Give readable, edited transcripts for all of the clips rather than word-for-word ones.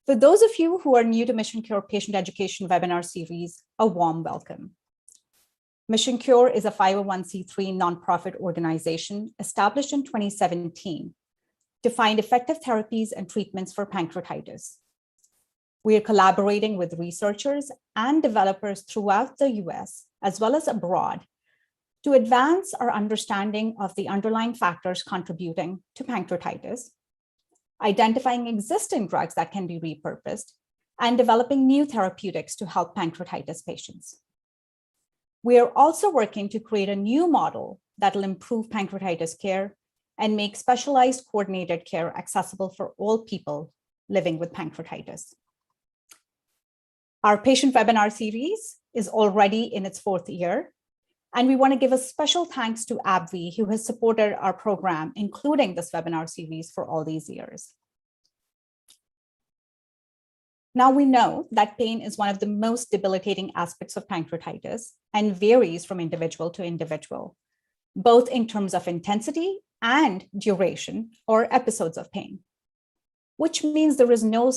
For those of you who are new to Mission Cure Patient Education webinar series, a warm welcome. Mission Cure is a 501c3 nonprofit organization established in 2017 to find effective therapies and treatments for pancreatitis. We are collaborating with researchers and developers throughout the US, as well as abroad, to advance our understanding of the underlying factors contributing to pancreatitis, identifying existing drugs that can be repurposed, and developing new therapeutics to help pancreatitis patients. We are also working to create a new model that will improve pancreatitis care and make specialized coordinated care accessible for all people living with pancreatitis. Our patient webinar series is already in its 4th year, and we want to give a special thanks to AbbVie, who has supported our program, including this webinar series, for all these years. Now we know that pain is one of the most debilitating aspects of pancreatitis and varies from individual to individual, both in terms of intensity and duration or episodes of pain, which means there is no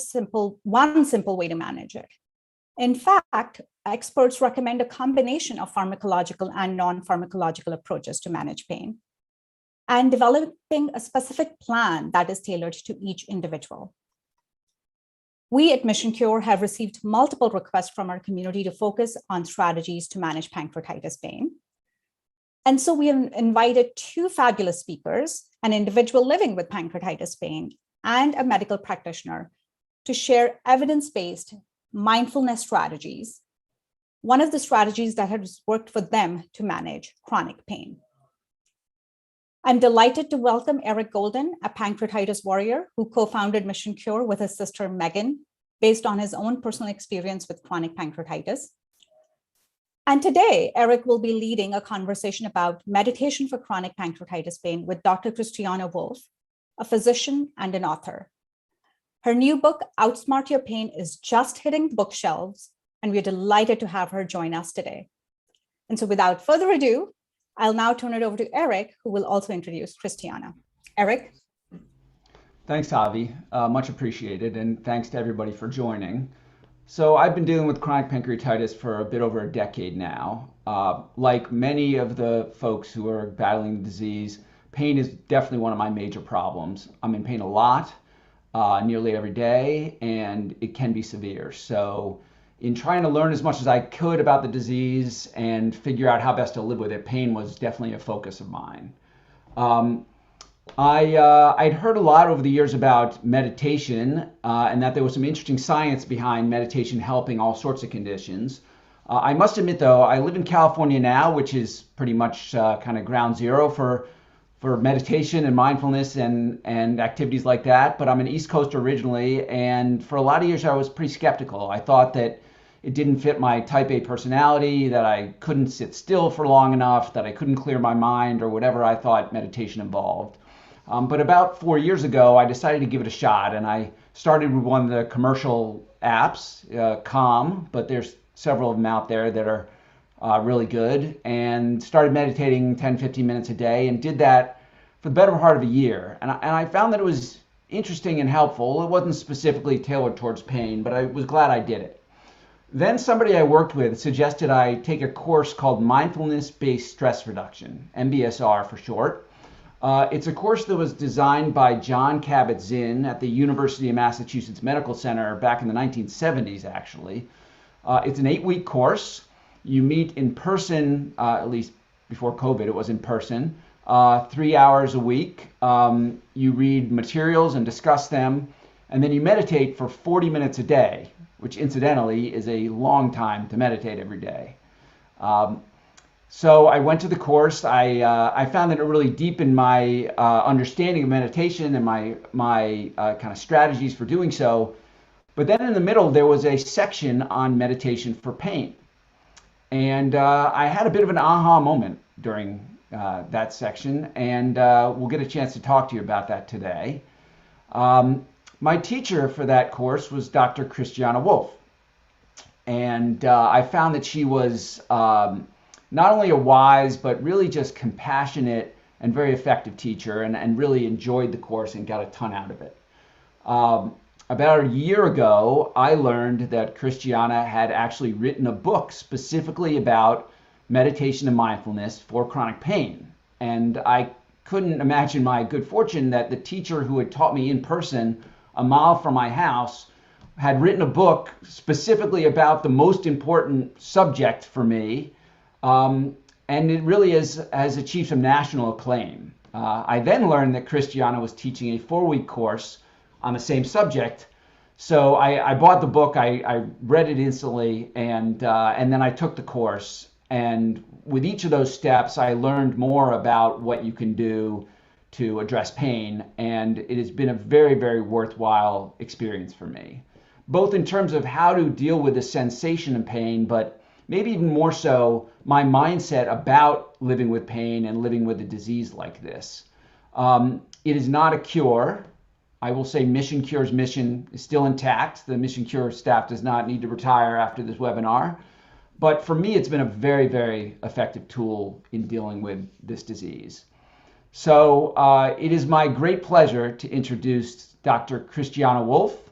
one simple way to manage it. In fact, experts recommend a combination of pharmacological and non-pharmacological approaches to manage pain, and developing a specific plan that is tailored to each individual. We at Mission Cure have received multiple requests from our community to focus on strategies to manage pancreatitis pain. And so we have invited 2 fabulous speakers, an individual living with pancreatitis pain and a medical practitioner, to share evidence-based mindfulness strategies, one of the strategies that has worked for them to manage chronic pain. I'm delighted to welcome Eric Golden, a pancreatitis warrior who co-founded Mission Cure with his sister Megan, based on his own personal experience with chronic pancreatitis. And today, Eric will be leading a conversation about meditation for chronic pancreatitis pain with Dr. Christiane Wolf, a physician and an author. Her new book, Outsmart Your Pain, is just hitting bookshelves, and we're delighted to have her join us today. And so without further ado, I'll now turn it over to Eric, who will also introduce Christiana. Eric? Thanks, Avi. Much appreciated, and thanks to everybody for joining. So I've been dealing with chronic pancreatitis for a bit over a decade now. Like many of the folks who are battling the disease, pain is definitely one of my major problems. I'm in pain a lot, nearly every day, and it can be severe. So in trying to learn as much as I could about the disease and figure out how best to live with it, pain was definitely a focus of mine. I'd heard a lot over the years about meditation and that there was some interesting science behind meditation helping all sorts of conditions. I must admit, though, I live in California now, which is pretty much kind of ground zero for meditation and mindfulness and activities like that. But I'm an East Coaster originally, and for a lot of years I was pretty skeptical. I thought that it didn't fit my type A personality, that I couldn't sit still for long enough, that I couldn't clear my mind, or whatever I thought meditation involved. But about 4 years ago, I decided to give it a shot, and I started with one of the commercial apps, Calm, but there's several of them out there that are really good, and started meditating 10, 15 minutes a day, and did that for the better part of a year. And I found that it was interesting and helpful. It wasn't specifically tailored towards pain, but I was glad I did it. Then somebody I worked with suggested I take a course called Mindfulness-Based Stress Reduction, MBSR for short. It's a course that was designed by John Kabat-Zinn at the University of Massachusetts Medical Center back in the 1970s, actually. It's an 8-week course. You meet in person, at least before COVID, it was in person, 3 hours a week. You read materials and discuss them, and then you meditate for 40 minutes a day, which incidentally is a long time to meditate every day. So I went to the course. I found that it really deepened my understanding of meditation and my kind of strategies for doing so. But then in the middle, there was a section on meditation for pain. And I had a bit of an aha moment during that section, and we'll get a chance to talk to you about that today. My teacher for that course was Dr. Christiane Wolf. And I found that she was not only a wise, but really just compassionate and very effective teacher, and really enjoyed the course and got a ton out of it. about a year ago, I learned that Christiana had actually written a book specifically about meditation and mindfulness for chronic pain. And I couldn't imagine my good fortune that the teacher who had taught me in person a mile from my house had written a book specifically about the most important subject for me. And it really has achieved some national acclaim. I then learned that Christiana was teaching a 4-week course on the same subject. So I bought the book, I read it instantly, and then I took the course. And with each of those steps, I learned more about what you can do to address pain. And it has been a very, very worthwhile experience for me, both in terms of how to deal with the sensation of pain, but maybe even more so, my mindset about living with pain and living with a disease like this. It is not a cure. I will say Mission Cure's mission is still intact. The Mission Cure staff does not need to retire after this webinar. But for me, it's been a very, very effective tool in dealing with this disease. So it is my great pleasure to introduce Dr. Christiane Wolf,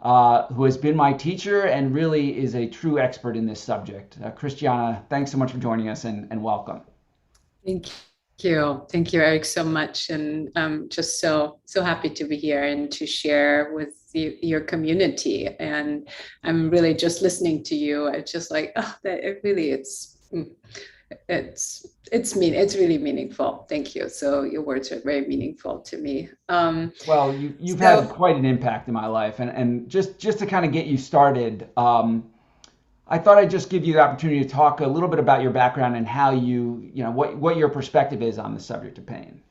who has been my teacher and really is a true expert in this subject. Christiana, thanks so much for joining us and welcome. Thank you. Thank you, Eric, so much. And I'm just so happy to be here and to share with your community. And I'm really just listening to you. It's just like, oh, that it really, it's really meaningful. Thank you. So your words are very meaningful to me. Well, you've had quite an impact in my life, and just to kind of get you started, I thought I'd just give you the opportunity to talk a little bit about your background and how what your perspective is on the subject of pain.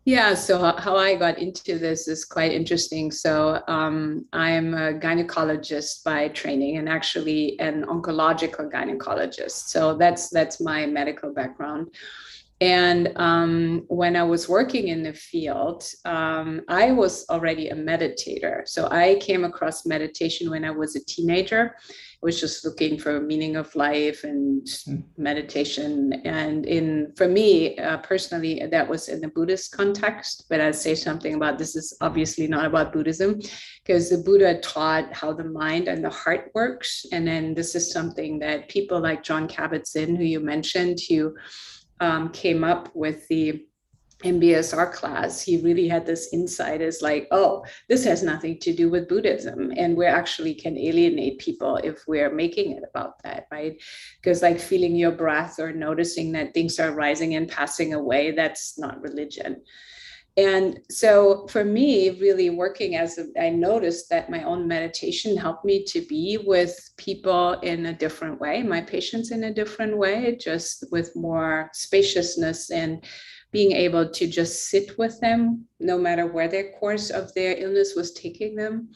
Yeah, so how I got into this is quite interesting. So I'm a gynecologist by training, and actually an oncological gynecologist. So that's my medical background. And when I was working in the field, I was already a meditator. So I came across meditation when I was a teenager. I was just looking for a meaning of life and meditation. And for me, personally, that was in the Buddhist context. But I'll say something about this is obviously not about Buddhism, because the Buddha taught how the mind and the heart works. And then this is something that people like Jon Kabat-Zinn, who you mentioned, who came up with the MBSR class, he really had this insight is like, oh, this has nothing to do with Buddhism. And we actually can alienate people if we're making it about that, right? Because like feeling your breath or noticing that things are rising and passing away, that's not religion. And so for me, really working I noticed that my own meditation helped me to be with people in a different way, my patients in a different way, just with more spaciousness and being able to just sit with them, no matter where their course of their illness was taking them.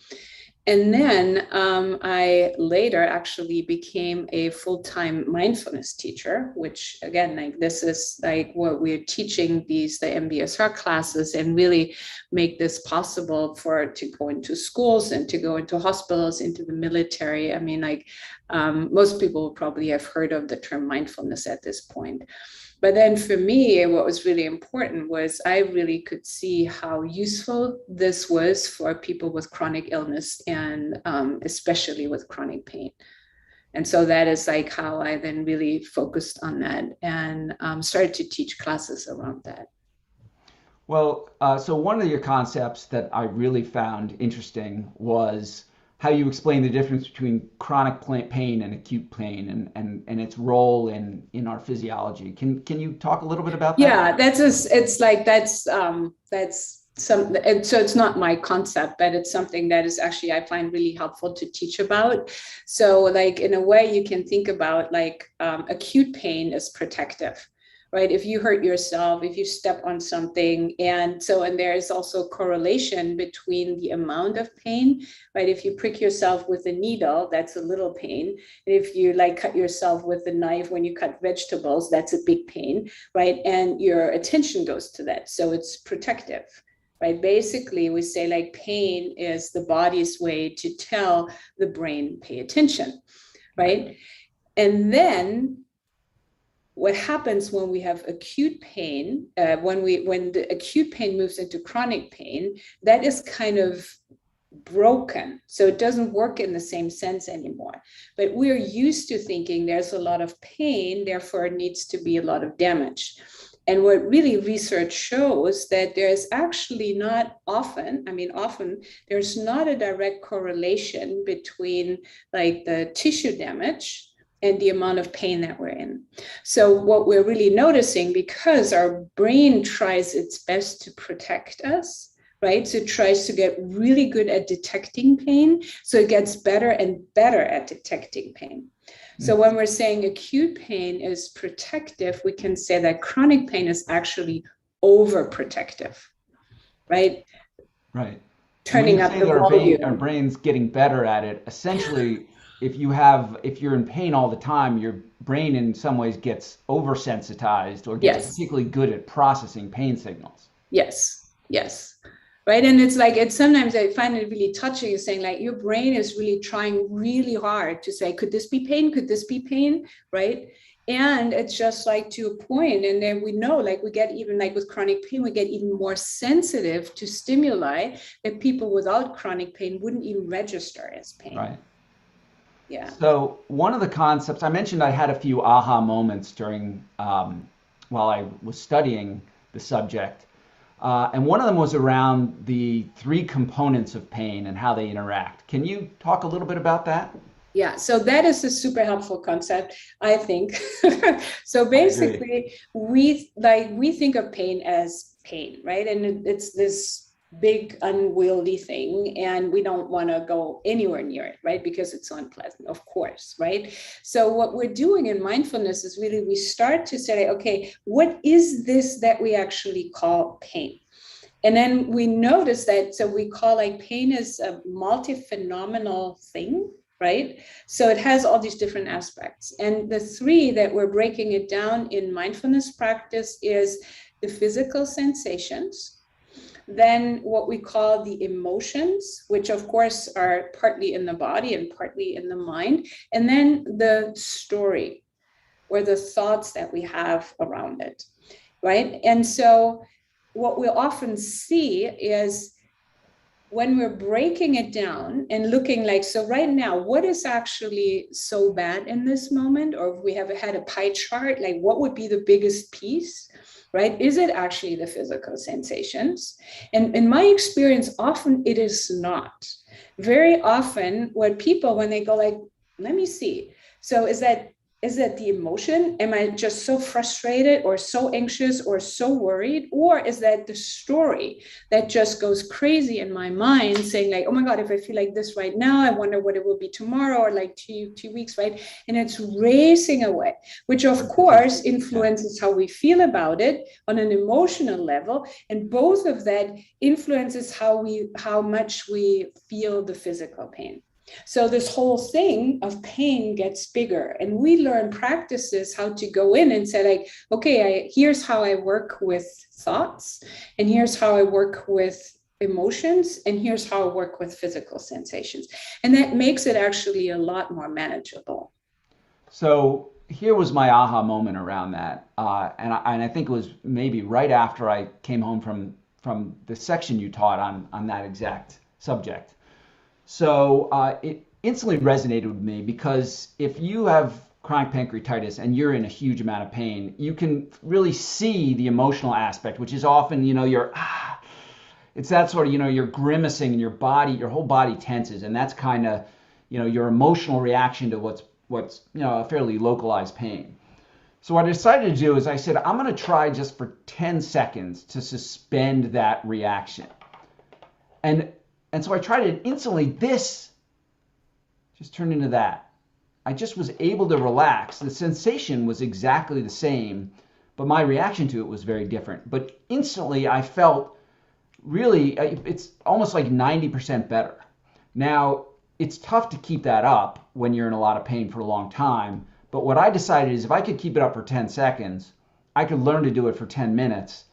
And then I later actually became a full-time mindfulness teacher, which again, like this is like what we're teaching the MBSR classes, and really make this possible to go into schools and to go into hospitals, into the military. I mean, like most people probably have heard of the term mindfulness at this point. But then for me, what was really important was I really could see how useful this was for people with chronic illness, and especially with chronic pain. And so that is like how I then really focused on that and started to teach classes around that. Well, so one of your concepts that I really found interesting was how you explain the difference between chronic pain and acute pain, and its role in our physiology. Can you talk a little bit about that? Yeah, that's some, and so it's not my concept, but it's something that is actually I find really helpful to teach about. So like in a way you can think about like acute pain is protective. Right? If you hurt yourself, if you step on something, and there is also correlation between the amount of pain, right? If you prick yourself with a needle, that's a little pain. And if you like cut yourself with a knife when you cut vegetables, that's a big pain, right? And your attention goes to that. So it's protective, right? Basically, we say like pain is the body's way to tell the brain, pay attention, right? And then what happens when we have acute pain, when the acute pain moves into chronic pain, that is kind of broken. So it doesn't work in the same sense anymore. But we're used to thinking there's a lot of pain, therefore it needs to be a lot of damage. And what really research shows that there's actually not often, I mean, often there's not a direct correlation between like the tissue damage and the amount of pain that we're in. So what we're really noticing, because our brain tries its best to protect us, right? So it tries to get really good at detecting pain. So it gets better and better at detecting pain. So when we're saying acute pain is protective, we can say that chronic pain is actually overprotective, right? Right. Turning up the volume. Our brain's getting better at it. Essentially, if you're in pain all the time, your brain in some ways gets oversensitized or gets particularly good at processing pain signals. Yes. Right. And it's like, sometimes I find it really touching, saying like your brain is really trying really hard to say, could this be pain? Could this be pain? Right. And it's just like to a point. And then we know, like we get even like with chronic pain, we get even more sensitive to stimuli that people without chronic pain wouldn't even register as pain. Right. Yeah. So one of the concepts I mentioned, I had a few aha moments during while I was studying the subject. And one of them was around the three components of pain and how they interact. Can you talk a little bit about that? Yeah, so that is a super helpful concept, I think. So basically, we think of pain as pain, right? And it's this big unwieldy thing, and we don't want to go anywhere near it, right? Because it's unpleasant, of course, right? So what we're doing in mindfulness is really we start to say, okay, what is this that we actually call pain? And then we notice that, so we call like pain is a multi-phenomenal thing, right? So it has all these different aspects. And the three that we're breaking it down in mindfulness practice is the physical sensations, then what we call the emotions, which of course are partly in the body and partly in the mind, and then the story or the thoughts that we have around it, right? And so what we'll often see is when we're breaking it down and looking like, so right now, what is actually so bad in this moment? Or if we have had a pie chart, like what would be the biggest piece, right? Is it actually the physical sensations? And in my experience, often it is not. Very often when they go like, let me see. So is that the emotion? Am I just so frustrated or so anxious or so worried? Or is that the story that just goes crazy in my mind saying like, oh my God, if I feel like this right now, I wonder what it will be tomorrow or like two weeks, right? And it's racing away, which of course influences how we feel about it on an emotional level. And both of that influences how much we feel the physical pain. So this whole thing of pain gets bigger, and we learn practices how to go in and say like, okay, here's how I work with thoughts, and here's how I work with emotions, and here's how I work with physical sensations. And that makes it actually a lot more manageable. So here was my aha moment around that. And I think it was maybe right after I came home from the section you taught on that exact subject. So it instantly resonated with me because if you have chronic pancreatitis and you're in a huge amount of pain, you can really see the emotional aspect, which is often, it's that sort of, you're grimacing and your whole body tenses. And that's kind of, your emotional reaction to what's a fairly localized pain. So what I decided to do is I said, I'm going to try just for 10 seconds to suspend that reaction. And so I tried it instantly. This just turned into that. I just was able to relax. The sensation was exactly the same, but my reaction to it was very different. But instantly I felt really, it's almost like 90% better. Now, it's tough to keep that up when you're in a lot of pain for a long time. But what I decided is if I could keep it up for 10 seconds, I could learn to do it for 10 minutes.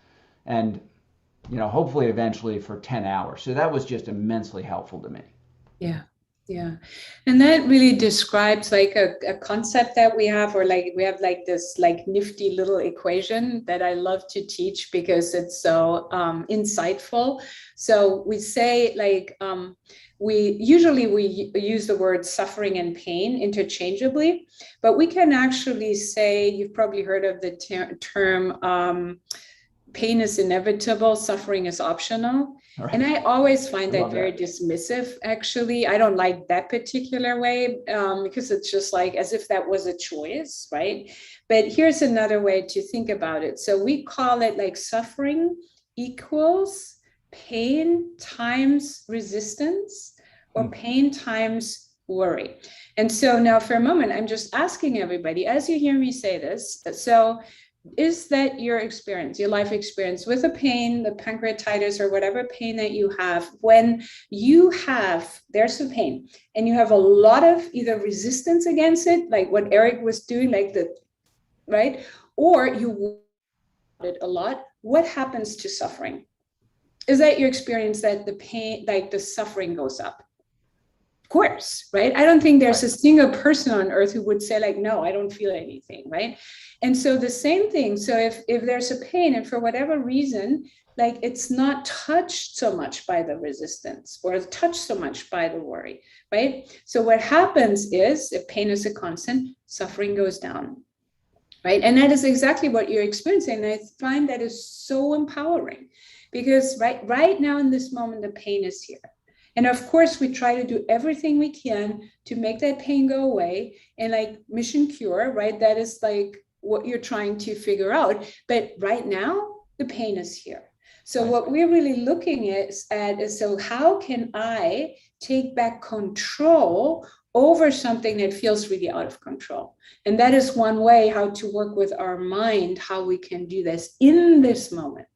And hopefully eventually for 10 hours. So that was just immensely helpful to me. Yeah. Yeah. And that really describes like a concept that we have, or like we have like this like nifty little equation that I love to teach because it's so insightful. So we say like, we use the word suffering and pain interchangeably, but we can actually say, you've probably heard of the term pain is inevitable, suffering is optional. Right. And I always find that very dismissive, actually. I don't like that particular way because it's just like as if that was a choice, right? But here's another way to think about it. So we call it like suffering equals pain times resistance, or pain times worry. And so now for a moment, I'm just asking everybody, as you hear me say this, so is that your experience, your life experience with a pain, the pancreatitis or whatever pain that you have, when you have, there's a pain and you have a lot of either resistance against it, like what Eric was doing, like the, right? Or you want it a lot, what happens to suffering? Is that your experience that the pain, like the suffering goes up? Of course, right? I don't think there's a single person on earth who would say like, no, I don't feel anything, right? And so the same thing. So if there's a pain and for whatever reason, like it's not touched so much by the resistance or touched so much by the worry, right? So what happens is if pain is a constant, suffering goes down, right? And that is exactly what you're experiencing. And I find that is so empowering because right now in this moment, the pain is here. And of course, we try to do everything we can to make that pain go away and like mission cure, right? That is like what you're trying to figure out. But right now, the pain is here. So what we're really looking at is, so how can I take back control over something that feels really out of control? And that is one way how to work with our mind, how we can do this in this moment.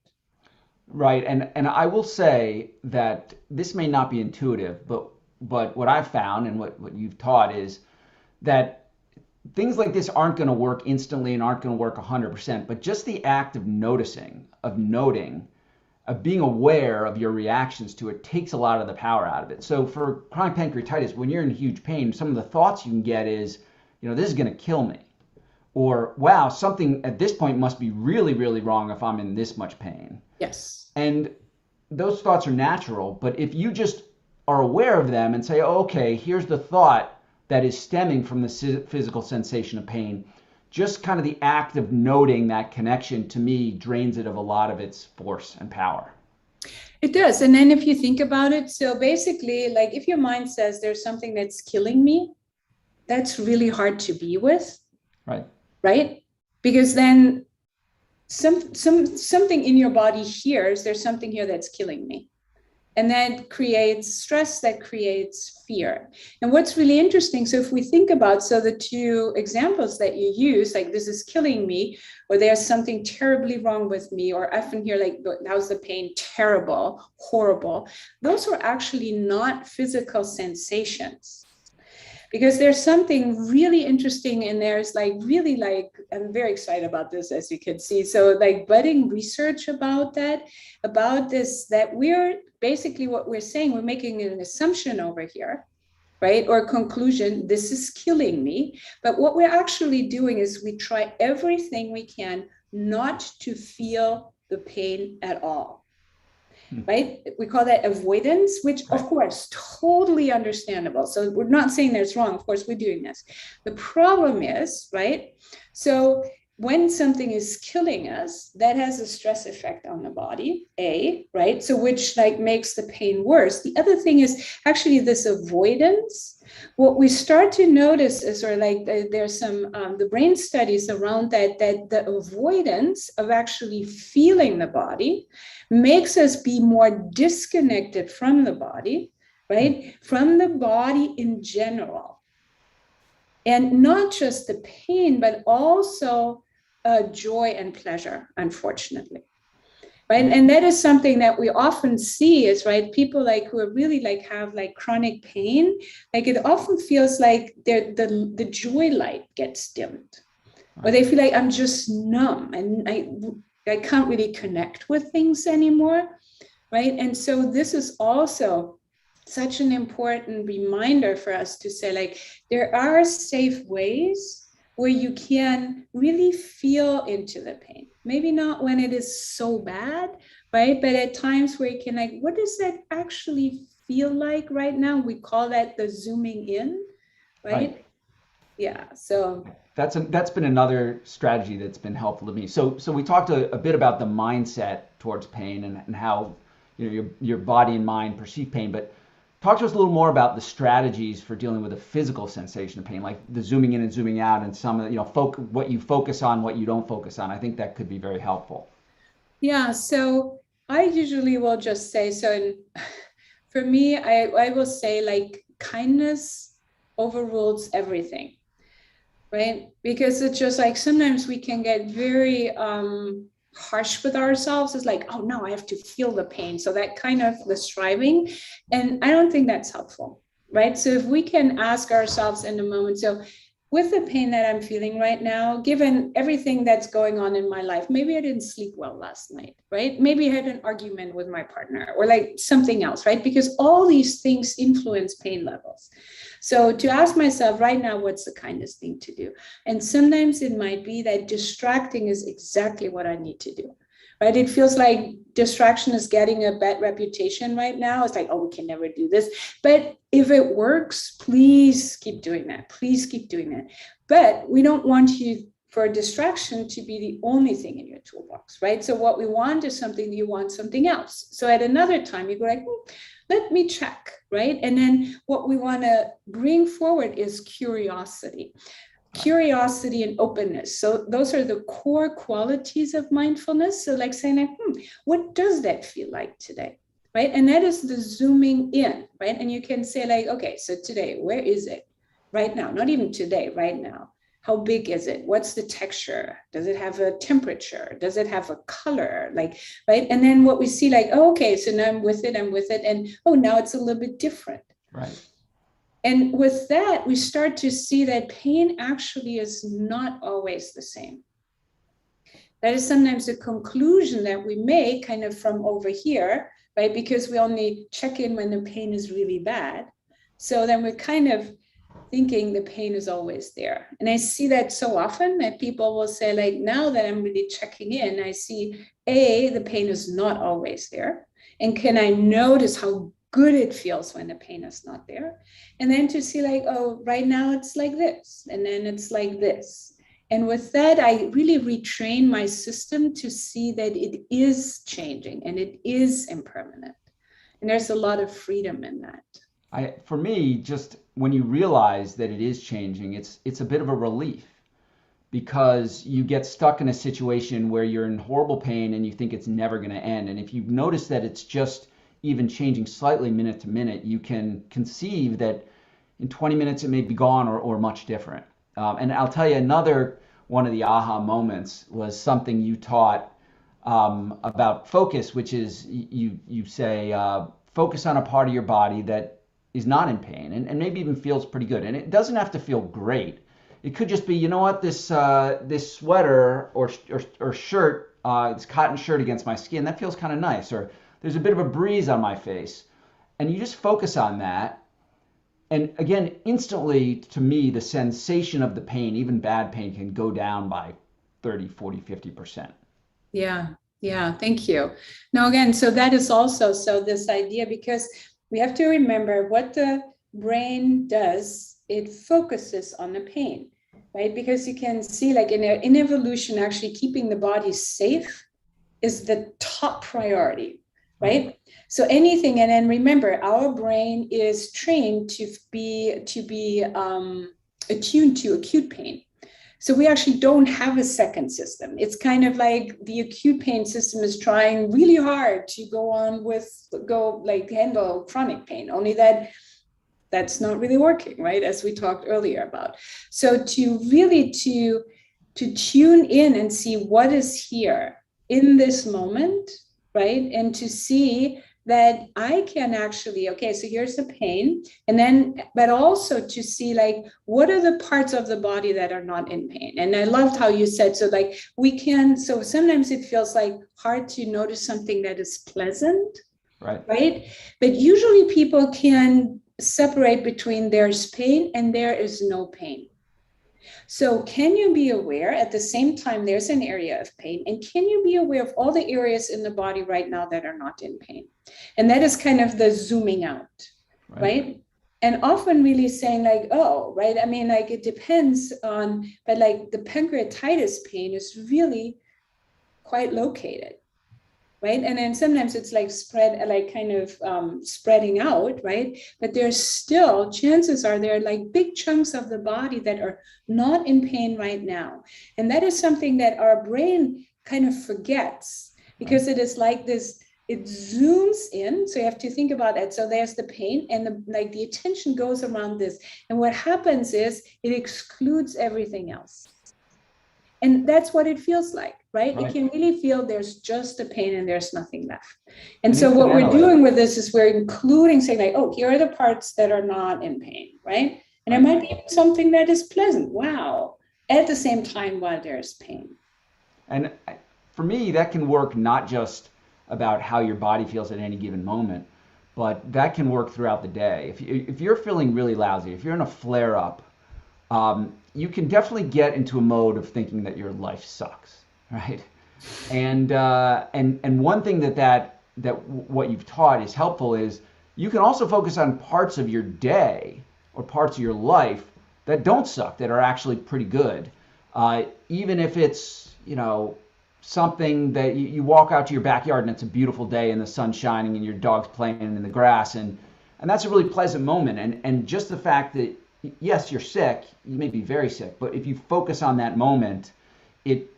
Right, and I will say that this may not be intuitive, but what I've found and what you've taught is that things like this aren't going to work instantly and aren't going to work 100%, but just the act of noticing, of noting, of being aware of your reactions to it takes a lot of the power out of it. So for chronic pancreatitis, when you're in huge pain, some of the thoughts you can get is, this is going to kill me. Or, wow, something at this point must be really, really wrong if I'm in this much pain. Yes. And those thoughts are natural, but if you just are aware of them and say, oh, okay, here's the thought that is stemming from the physical sensation of pain, just kind of the act of noting that connection to me drains it of a lot of its force and power. It does. And then if you think about it, so basically, like if your mind says there's something that's killing me, that's really hard to be with. Right. Right? Because then something in your body hears there's something here that's killing me. And that creates stress, that creates fear. And what's really interesting, so if we think about, so the two examples that you use, like this is killing me, or there's something terribly wrong with me, or I often hear like, how's the pain? Terrible, horrible. Those are actually not physical sensations. Because there's something really interesting in there. It's like really like, I'm very excited about this, as you can see. So like budding research about this, that we're basically what we're saying, we're making an assumption over here, right? Or conclusion, this is killing me. But what we're actually doing is we try everything we can not to feel the pain at all. Right? We call that avoidance, which of course, totally understandable. So we're not saying that's wrong. Of course, we're doing this. The problem is, right? So when something is killing us, that has a stress effect on the body, right? So which like makes the pain worse. The other thing is actually this avoidance. What we start to notice is, or like there's some, the brain studies around that the avoidance of actually feeling the body makes us be more disconnected from the body, right? From the body in general. And not just the pain, but also joy and pleasure, unfortunately. Right. And that is something that we often see is, right, people like who are really like have like chronic pain, like it often feels like the joy light gets dimmed, or they feel like I'm just numb and I can't really connect with things anymore. Right. And so this is also such an important reminder for us to say, like, there are safe ways where you can really feel into the pain. Maybe not when it is so bad, right? But at times where you can, like, what does that actually feel like right now? We call that the zooming in, right? Yeah, so that's been another strategy that's been helpful to me. So we talked a bit about the mindset towards pain and how, you know, your body and mind perceive pain, but talk to us a little more about the strategies for dealing with a physical sensation of pain, like the zooming in and zooming out, and some of, you know, what you focus on, what you don't focus on. I think that could be very helpful. Yeah, so I usually will just say, for me, I will say, like, kindness overrules everything, right? Because it's just like sometimes we can get very harsh with ourselves. It's like, oh no, I have to feel the pain. So that kind of the striving, and I don't think that's helpful, right? So if we can ask ourselves in a moment, so with the pain that I'm feeling right now, given everything that's going on in my life, maybe I didn't sleep well last night, right? Maybe I had an argument with my partner or like something else, right? Because all these things influence pain levels. So to ask myself right now, what's the kindest thing to do? And sometimes it might be that distracting is exactly what I need to do, right? It feels like distraction is getting a bad reputation right now. It's like, oh, we can never do this. But if it works, please keep doing that. Please keep doing that. But we don't want you for a distraction to be the only thing in your toolbox, right? So what we want is something, you want something else. So at another time, you go like, let me check, right? And then what we want to bring forward is curiosity. Curiosity and openness. So those are the core qualities of mindfulness. So like saying, like, what does that feel like today? Right? And that is the zooming in, right? And you can say like, okay, so today, where is it? Right now, not even today, right now. How big is it? What's the texture? Does it have a temperature? Does it have a color? Like, right? And then what we see, like, oh, okay, so now I'm with it. And oh, now it's a little bit different. Right. And with that, we start to see that pain actually is not always the same. That is sometimes a conclusion that we make kind of from over here, right? Because we only check in when the pain is really bad. So then we're kind of thinking the pain is always there. And I see that so often that people will say, like, now that I'm really checking in, I see, the pain is not always there. And can I notice how good it feels when the pain is not there? And then to see like, oh, right now it's like this, and then it's like this. And with that, I really retrain my system to see that it is changing and it is impermanent. And there's a lot of freedom in that. For me, just when you realize that it is changing, it's a bit of a relief, because you get stuck in a situation where you're in horrible pain and you think it's never going to end. And if you notice that it's just even changing slightly minute to minute, you can conceive that in 20 minutes it may be gone or much different. And I'll tell you, another one of the aha moments was something you taught about focus, which is you say, focus on a part of your body that is not in pain and maybe even feels pretty good. And it doesn't have to feel great. It could just be, you know what, this sweater or shirt, this cotton shirt against my skin, that feels kind of nice. Or there's a bit of a breeze on my face. And you just focus on that. And again, instantly, to me, the sensation of the pain, even bad pain, can go down by 30, 40, 50%. Yeah, thank you. Now, again, so that is also, so this idea, because we have to remember what the brain does, it focuses on the pain, right? Because you can see, like in evolution, actually keeping the body safe is the top priority, right? So anything, and then remember, our brain is trained to be attuned to acute pain. So we actually don't have a second system. It's kind of like the acute pain system is trying really hard to handle chronic pain, only that's not really working, right? As we talked earlier about. So to really to tune in and see what is here in this moment, right? And to see that I can actually, okay, so here's the pain. And then, but also to see like, what are the parts of the body that are not in pain? And I loved how you said, so like we can, so sometimes it feels like hard to notice something that is pleasant, Right. right? But usually people can separate between there's pain and there is no pain. So can you be aware at the same time there's an area of pain, and can you be aware of all the areas in the body right now that are not in pain? And that is kind of the zooming out, right? And often really saying like, oh, right, I mean, like it depends on, but like the pancreatitis pain is really quite located, right? And then sometimes it's like spread, like kind of spreading out, right? But there's still, chances are there are like big chunks of the body that are not in pain right now. And that is something that our brain kind of forgets, because it is like this, it zooms in. So you have to think about that. So there's the pain, and the attention goes around this. And what happens is it excludes everything else. And that's what it feels like, right? It can really feel there's just a pain and there's nothing left. And so what we're doing with this is we're including, saying like, oh, here are the parts that are not in pain, right? And there might be something that is pleasant, wow, at the same time while there's pain. And for me, that can work not just about how your body feels at any given moment, but that can work throughout the day. If you're feeling really lousy, if you're in a flare-up, you can definitely get into a mode of thinking that your life sucks, right? And one thing that what you've taught is helpful is you can also focus on parts of your day or parts of your life that don't suck, that are actually pretty good, even if it's, you know, something that you walk out to your backyard and it's a beautiful day and the sun's shining and your dog's playing in the grass, and that's a really pleasant moment. And just the fact that, yes, you're sick, you may be very sick, but if you focus on that moment, it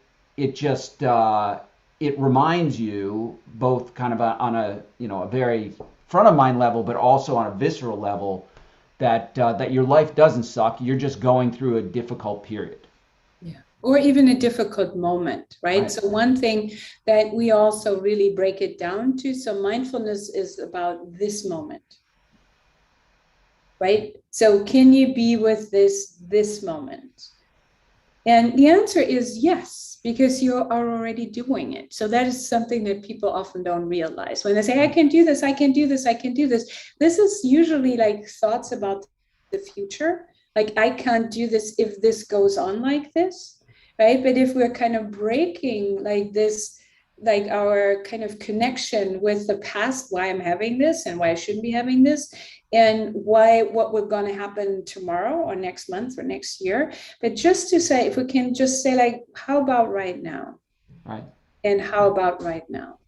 just it reminds you, both kind of on a, you know, a very front of mind level, but also on a visceral level, that your life doesn't suck. You're just going through a difficult period. Yeah. Or even a difficult moment, right? So one thing that we also really break it down to, so mindfulness is about this moment, right? So can you be with this moment? And the answer is yes, because you are already doing it. So that is something that people often don't realize. When they say, I can do this, I can do this, I can do this. This is usually like thoughts about the future. Like, I can't do this if this goes on like this, right? But if we're kind of breaking like this, like our kind of connection with the past, why I'm having this and why I shouldn't be having this, and what we're going to happen tomorrow or next month or next year. But just to say, if we can just say like, how about right now? Right. And how about right now?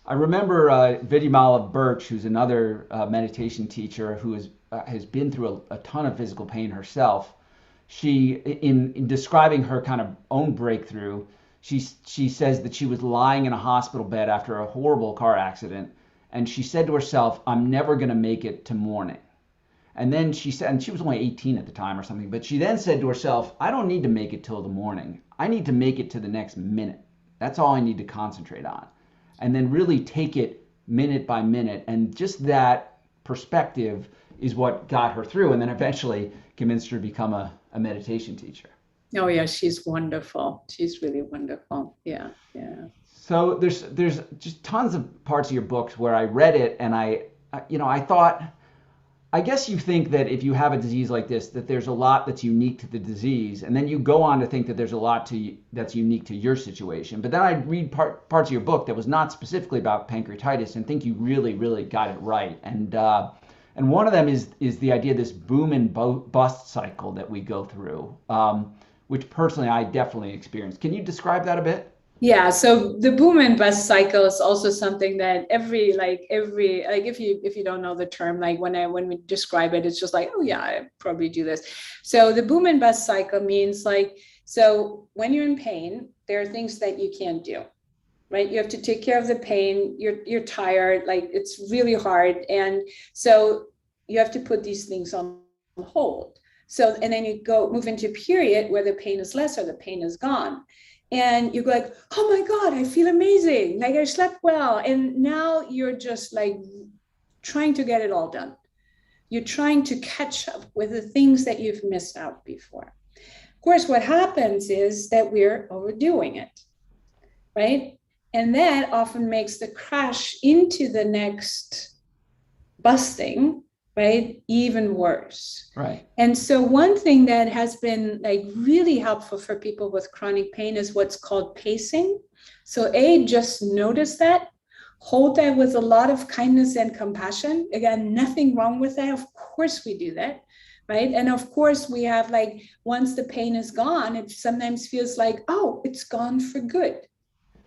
I remember Vidyamala Birch, who's another meditation teacher who has been through a ton of physical pain herself. She, in describing her kind of own breakthrough, she says that she was lying in a hospital bed after a horrible car accident, and she said to herself, I'm never going to make it to morning. And then she said, and she was only 18 at the time or something, but she then said to herself, I don't need to make it till the morning. I need to make it to the next minute. That's all I need to concentrate on. And then really take it minute by minute. And just that perspective is what got her through, and then eventually convinced her to become a meditation teacher. Oh yeah, she's wonderful. She's really wonderful. Yeah, yeah. So there's just tons of parts of your books where I read it and I thought, I guess you think that if you have a disease like this, that there's a lot that's unique to the disease, and then you go on to think that there's a lot that's unique to your situation. But then I read parts of your book that was not specifically about pancreatitis, and think you really, really got it right. And one of them is the idea of this boom and bust cycle that we go through, which personally I definitely experienced. Can you describe that a bit? Yeah, so the boom and bust cycle is also something that every if you don't know the term, like when we describe it, it's just like, oh yeah, I probably do this. So the boom and bust cycle means like, so when you're in pain, there are things that you can't do, right? You have to take care of the pain. You're tired, like it's really hard, and so you have to put these things on hold. So and then you move into a period where the pain is less or the pain is gone. And you go like, oh my God, I feel amazing. Like I slept well. And now you're just like trying to get it all done. You're trying to catch up with the things that you've missed out before. Of course, what happens is that we're overdoing it, right? And that often makes the crash into the next busting, right, even worse. Right. And so one thing that has been like really helpful for people with chronic pain is what's called pacing. So just notice that, hold that with a lot of kindness and compassion. Again, nothing wrong with that. Of course we do that, right? And of course we have like, once the pain is gone, it sometimes feels like, oh, it's gone for good,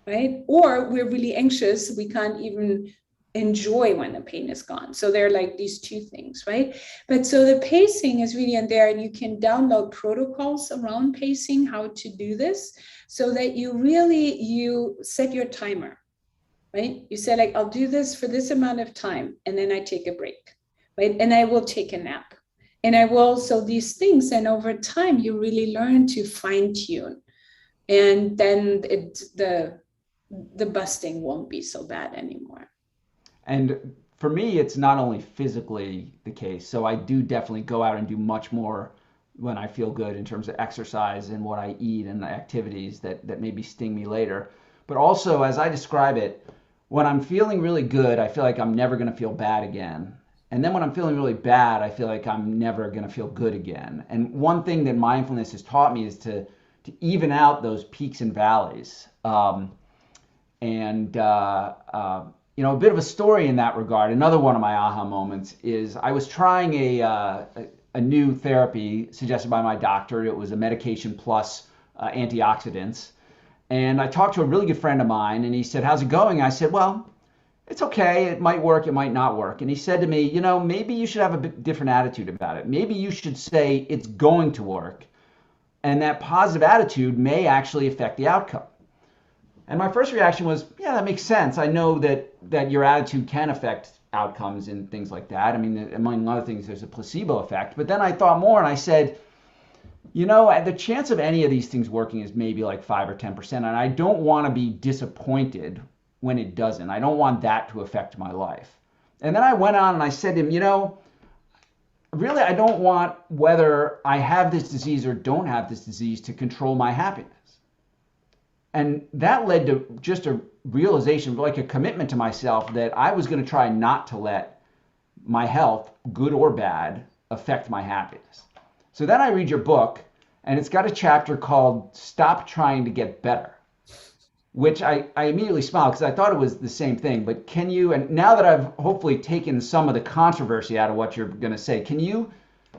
right? Or we're really anxious. We can't even enjoy when the pain is gone. So they're like these two things, right? But so the pacing is really in there, and you can download protocols around pacing, how to do this, so that you set your timer, right? You say like, I'll do this for this amount of time, and then I take a break, right? And I will take a nap. And I will, so these things, and over time, you really learn to fine tune. And then the busting won't be so bad anymore. And for me, it's not only physically the case. So I do definitely go out and do much more when I feel good in terms of exercise and what I eat and the activities that maybe sting me later. But also, as I describe it, when I'm feeling really good, I feel like I'm never going to feel bad again. And then when I'm feeling really bad, I feel like I'm never going to feel good again. And one thing that mindfulness has taught me is to even out those peaks and valleys. A bit of a story in that regard. Another one of my aha moments is I was trying a new therapy suggested by my doctor. It was a medication plus antioxidants. And I talked to a really good friend of mine, and he said, "How's it going?" I said, "Well, it's okay. It might work. It might not work." And he said to me, "Maybe you should have a bit different attitude about it. Maybe you should say it's going to work. And that positive attitude may actually affect the outcome." And my first reaction was, yeah, that makes sense. I know that your attitude can affect outcomes and things like that. I mean, among other things, there's a placebo effect. But then I thought more and I said, the chance of any of these things working is maybe like 5 or 10%. And I don't want to be disappointed when it doesn't. I don't want that to affect my life. And then I went on and I said to him, really, I don't want whether I have this disease or don't have this disease to control my happiness. And that led to just a realization, like a commitment to myself, that I was going to try not to let my health, good or bad, affect my happiness. So then I read your book, and it's got a chapter called Stop Trying to Get Better, which I immediately smiled because I thought it was the same thing. But can you, and now that I've hopefully taken some of the controversy out of what you're going to say, can you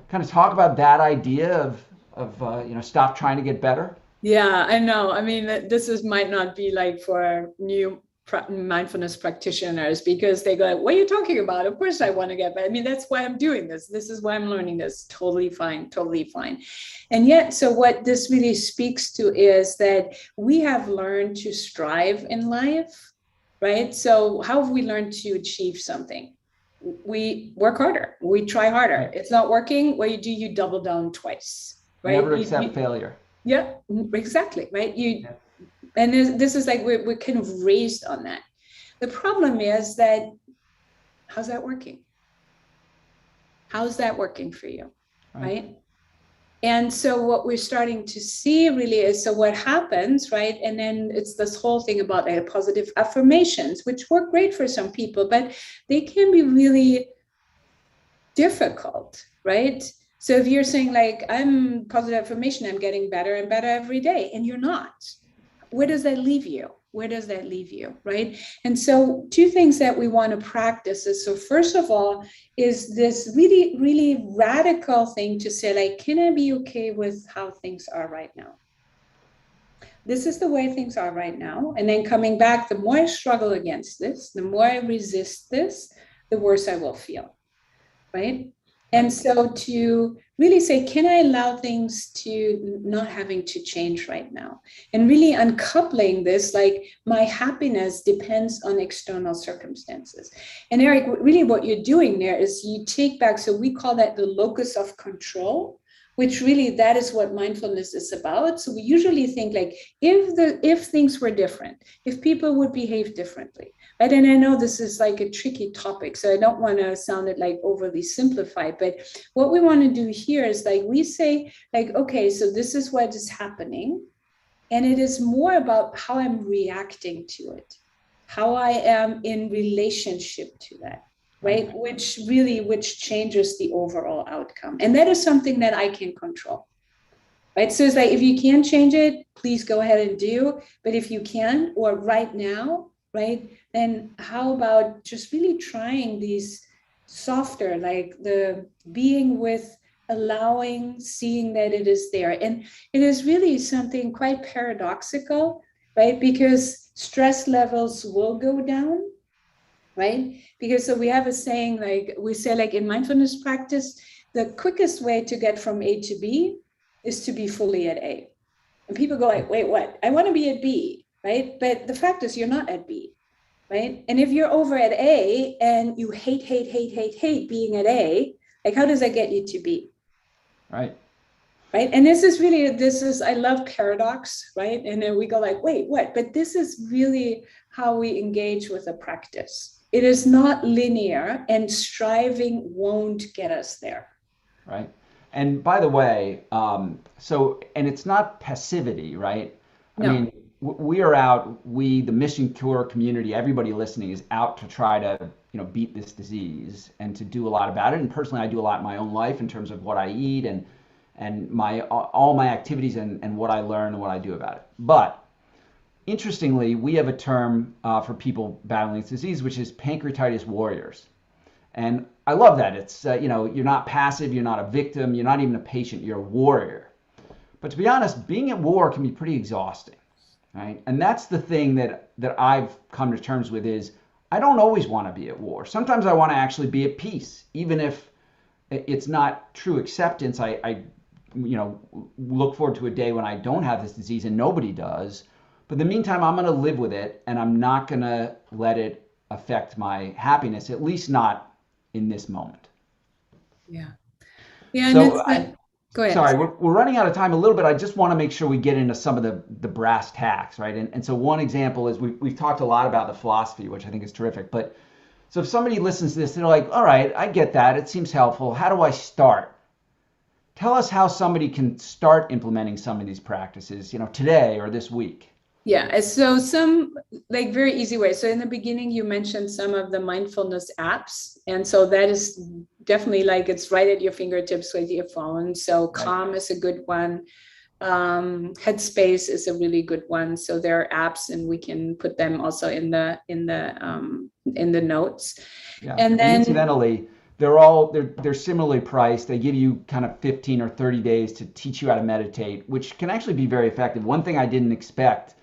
kind of talk about that idea of stop trying to get better? Yeah, I know. I mean, might not be like for new mindfulness practitioners, because they go like, what are you talking about? Of course I want to get better. I mean, that's why I'm doing this. This is why I'm learning this. Totally fine, totally fine. And yet, so what this really speaks to is that we have learned to strive in life, right? So how have we learned to achieve something? We work harder. We try harder. It's not working. What do? You double down twice, right? Never accept failure. Yeah, exactly, right? And this is like we're kind of raised on that. The problem is that, how's that working? How's that working for you, right? And so what we're starting to see really is, so what happens, right? And then it's this whole thing about positive affirmations, which work great for some people, but they can be really difficult, right? So if you're saying like, I'm positive affirmation, I'm getting better and better every day, and you're not, where does that leave you? Where does that leave you, right? And so two things that we want to practice is, so first of all, is this really, really radical thing to say like, can I be okay with how things are right now? This is the way things are right now. And then coming back, the more I struggle against this, the more I resist this, the worse I will feel, right? And so to really say, can I allow things to not having to change right now? And really uncoupling this, like my happiness depends on external circumstances. And Eric, really what you're doing there is you take back, so we call that the locus of control, which really that is what mindfulness is about. So we usually think like, if things were different, if people would behave differently, right? And I know this is like a tricky topic, so I don't want to sound it like overly simplified, but what we want to do here is like, we say like, okay, so this is what is happening. And it is more about how I'm reacting to it, how I am in relationship to that, right? Which changes the overall outcome. And that is something that I can control, right? So it's like, if you can change it, please go ahead and do. But if you can't, or right now, right, then how about just really trying these softer, like the being with, allowing, seeing that it is there. And it is really something quite paradoxical, right? Because stress levels will go down, right? Because so we have a saying, like we say, like in mindfulness practice, the quickest way to get from A to B is to be fully at A. And people go like, wait, what? I want to be at B, right? But the fact is you're not at B, right? And if you're over at A and you hate being at A, like how does that get you to B? Right. Right. And this is, I love paradox, right? And then we go like, wait, what? But this is really how we engage with a practice. It is not linear, and striving won't get us there. Right. And by the way, and it's not passivity, right? No. I mean, we are out, the Mission Cure community, everybody listening is out to try to, beat this disease and to do a lot about it. And personally, I do a lot in my own life in terms of what I eat and all my activities and what I learn and what I do about it. But interestingly, we have a term for people battling this disease, which is pancreatitis warriors. And I love that. It's, you're not passive, you're not a victim, you're not even a patient, you're a warrior. But to be honest, being at war can be pretty exhausting, right? And that's the thing that I've come to terms with is I don't always want to be at war. Sometimes I want to actually be at peace, even if it's not true acceptance. I look forward to a day when I don't have this disease and nobody does. But in the meantime, I'm going to live with it, and I'm not going to let it affect my happiness, at least not in this moment. Yeah. Yeah. So go ahead. Sorry, we're running out of time a little bit. I just want to make sure we get into some of the brass tacks, right? And so one example is we've talked a lot about the philosophy, which I think is terrific. But so if somebody listens to this, they're like, all right, I get that. It seems helpful. How do I start? Tell us how somebody can start implementing some of these practices, today or this week. Yeah, so some like very easy ways. So in the beginning, you mentioned some of the mindfulness apps. And so that is definitely like it's right at your fingertips with your phone. So Calm is a good one. Headspace is a really good one. So there are apps, and we can put them also in the notes. Yeah. And then incidentally, they're similarly priced. They give you kind of 15 or 30 days to teach you how to meditate, which can actually be very effective. One thing I didn't expect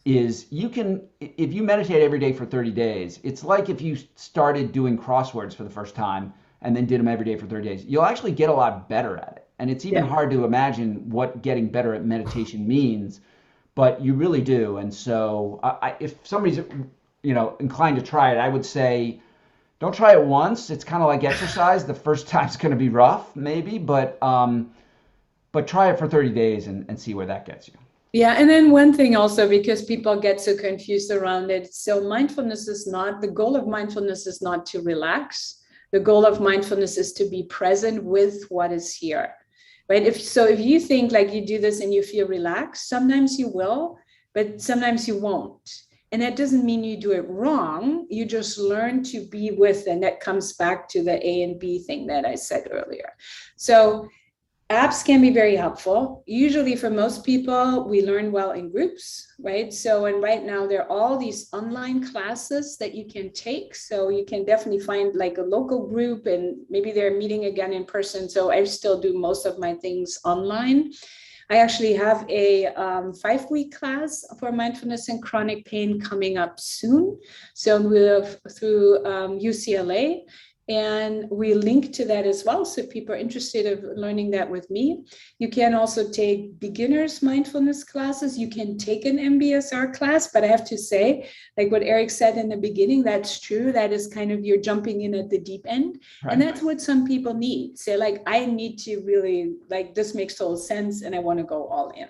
is if you meditate every day for 30 days, it's like if you started doing crosswords for the first time and then did them every day for 30 days, you'll actually get a lot better at it. And it's even hard to imagine what getting better at meditation means, but you really do. And so if somebody's, inclined to try it, I would say, don't try it once. It's kind of like exercise. The first time's going to be rough, maybe, but try it for 30 days and see where that gets you. Yeah. And then one thing also, because people get so confused around it. So the goal of mindfulness is not to relax. The goal of mindfulness is to be present with what is here, right? If you think like you do this and you feel relaxed, sometimes you will, but sometimes you won't. And that doesn't mean you do it wrong. You just learn to be with, and that comes back to the A and B thing that I said earlier. So apps can be very helpful. Usually for most people, we learn well in groups, right? So, and right now there are all these online classes that you can take. So you can definitely find like a local group, and maybe they're meeting again in person. So I still do most of my things online. I actually have a 5-week class for mindfulness and chronic pain coming up soon. So we're through UCLA. And we link to that as well. So if people are interested in learning that with me, you can also take beginners mindfulness classes. You can take an MBSR class, but I have to say, like what Eric said in the beginning, that's true. That is kind of, you're jumping in at the deep end. Right. And that's what some people need. Say like, I need to really, like, this makes total sense and I want to go all in.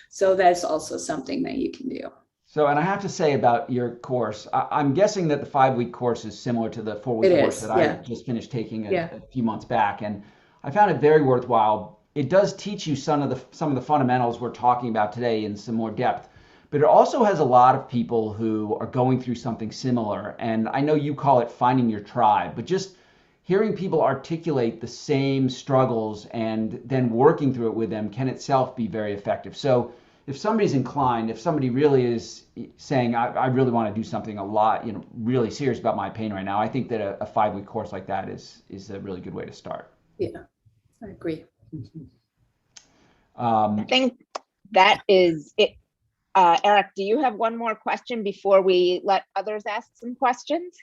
So that's also something that you can do. So, and I have to say about your course, I'm guessing that the 5-week course is similar to the 4-week course that I just finished taking a few months back. And I found it very worthwhile. it does teach you some of the fundamentals we're talking about today in some more depth. But it also has a lot of people who are going through something similar. And I know you call it finding your tribe, but just hearing people articulate the same struggles and then working through it with them can itself be very effective. So if somebody's inclined, if somebody really is saying, I really want to do something a lot, really serious about my pain right now, I think that a 5-week course like that is a really good way to start. Yeah, I agree. I think that is it. Eric, do you have one more question before we let others ask some questions?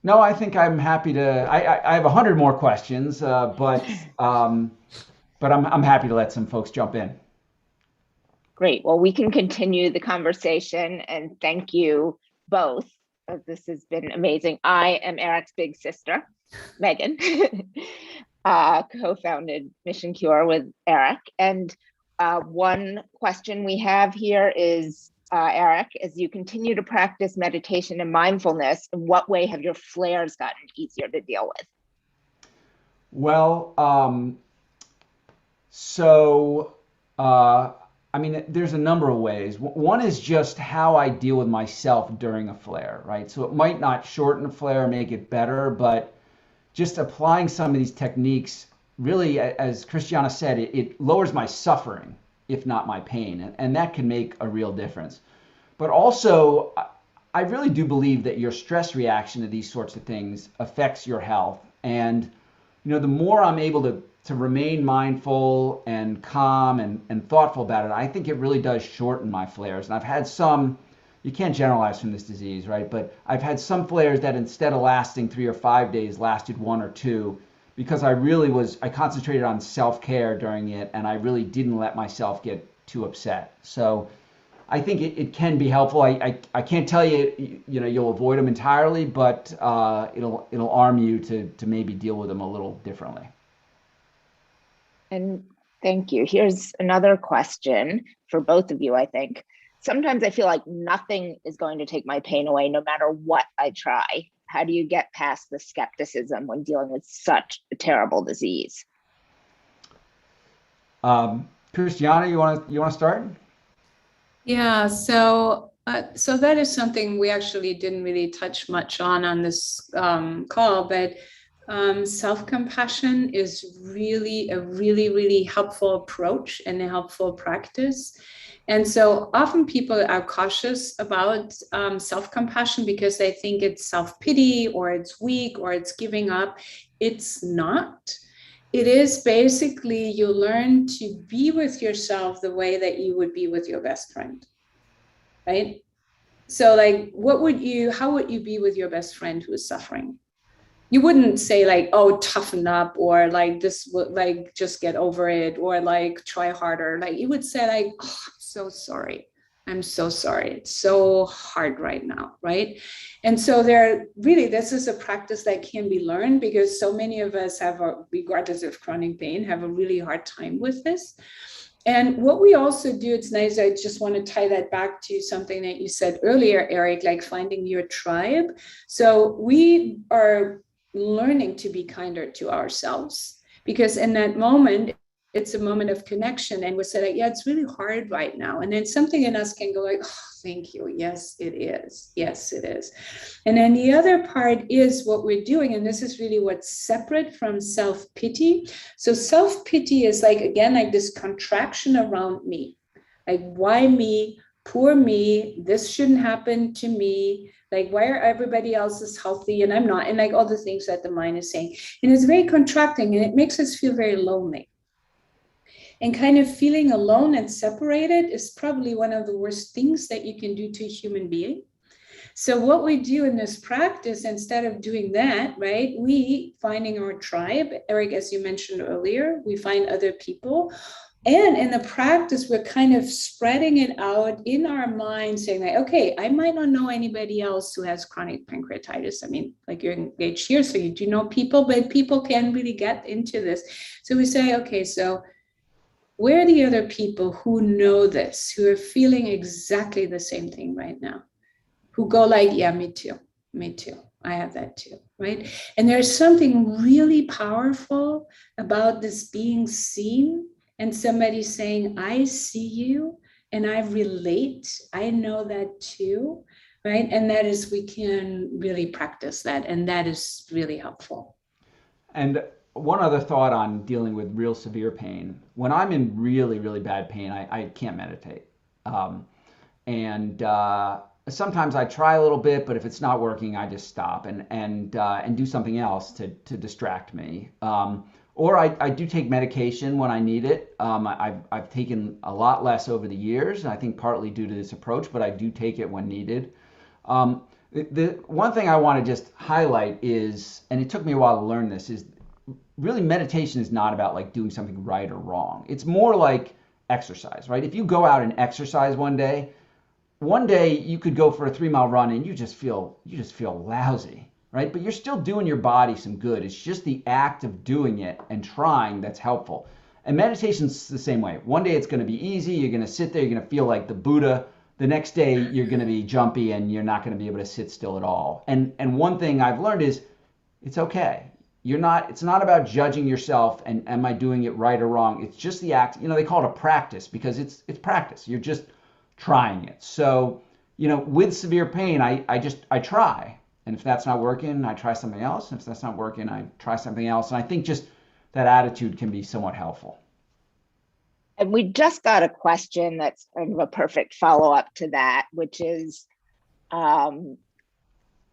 No, I think I'm happy to. I have 100 more questions, but I'm happy to let some folks jump in. Great. Well, we can continue the conversation, and thank you both. This has been amazing. I am Eric's big sister, Megan, co-founded Mission Cure with Eric. And one question we have here is, Eric, as you continue to practice meditation and mindfulness, in what way have your flares gotten easier to deal with? Well, I mean, there's a number of ways. One is just how I deal with myself during a flare, right? So it might not shorten a flare or make it better, but just applying some of these techniques really, as Christiana said, it lowers my suffering, if not my pain, and that can make a real difference. But also, I really do believe that your stress reaction to these sorts of things affects your health. And the more I'm able to remain mindful and calm and thoughtful about it, I think it really does shorten my flares. And I've had some, you can't generalize from this disease, right? But I've had some flares that instead of lasting 3 or 5 days, lasted 1 or 2, because I concentrated on self-care during it, and I really didn't let myself get too upset. So I think it can be helpful. I can't tell you, you'll avoid them entirely, but it'll arm you to maybe deal with them a little differently. And thank you. Here's another question for both of you, I think. Sometimes I feel like nothing is going to take my pain away, no matter what I try. How do you get past the skepticism when dealing with such a terrible disease? Christiana, you want to start? Yeah, so that is something we actually didn't really touch much on this call, but self-compassion is really a really helpful approach and a helpful practice. And so often people are cautious about self-compassion because they think it's self-pity or it's weak or it's giving up. It's not. It is basically you learn to be with yourself the way that you would be with your best friend, right? So like, how would you be with your best friend who is suffering? You wouldn't say like, oh, toughen up, or like this, like just get over it, or like try harder. Like you would say like, oh, I'm so sorry. I'm so sorry. It's so hard right now, right? And so this is a practice that can be learned because so many of us regardless of chronic pain, have a really hard time with this. And what we also do, it's nice, I just want to tie that back to something that you said earlier, Eric, like finding your tribe. So we are learning to be kinder to ourselves, because in that moment, it's a moment of connection, and we say like, yeah, it's really hard right now. And then something in us can go like, oh, thank you. Yes, it is. Yes, it is. And then the other part is what we're doing. And this is really what's separate from self-pity. So self-pity is like, again, like this contraction around me, like, why me? Poor me. This shouldn't happen to me. Like, why are everybody else is healthy and I'm not? And like all the things that the mind is saying. And it's very contracting, and it makes us feel very lonely. And kind of feeling alone and separated is probably one of the worst things that you can do to a human being. So what we do in this practice, instead of doing that, right, we finding our tribe, Eric, as you mentioned earlier, we find other people. And in the practice, we're kind of spreading it out in our mind, saying like, okay, I might not know anybody else who has chronic pancreatitis. I mean, like you're engaged here, so you do know people, but people can really get into this. So we say, okay, so where are the other people who know this, who are feeling exactly the same thing right now, who go like, yeah, me too, I have that too, right? And there's something really powerful about this being seen and somebody saying, I see you and I relate, I know that too, right? And that is, we can really practice that, and that is really helpful. And one other thought on dealing with real severe pain. When I'm in really, really bad pain, I can't meditate. And sometimes I try a little bit, but if it's not working, I just stop and do something else to distract me. Or I do take medication when I need it. I've taken a lot less over the years, and I think partly due to this approach, but I do take it when needed. The one thing I want to just highlight is, and it took me a while to learn this, is really meditation is not about like doing something right or wrong. It's more like exercise, right? If you go out and exercise one day you could go for a 3-mile run and you just feel lousy, right? But you're still doing your body some good. It's just the act of doing it and trying that's helpful. And meditation's the same way. One day it's going to be easy. You're going to sit there. You're going to feel like the Buddha. The next day you're going to be jumpy and you're not going to be able to sit still at all. And one thing I've learned is it's okay. It's not about judging yourself and am I doing it right or wrong. It's just the act. They call it a practice because it's practice. You're just trying it. So, with severe pain, I try. And if that's not working, I try something else. And if that's not working, I try something else. And I think just that attitude can be somewhat helpful. And we just got a question that's kind of a perfect follow-up to that, which is,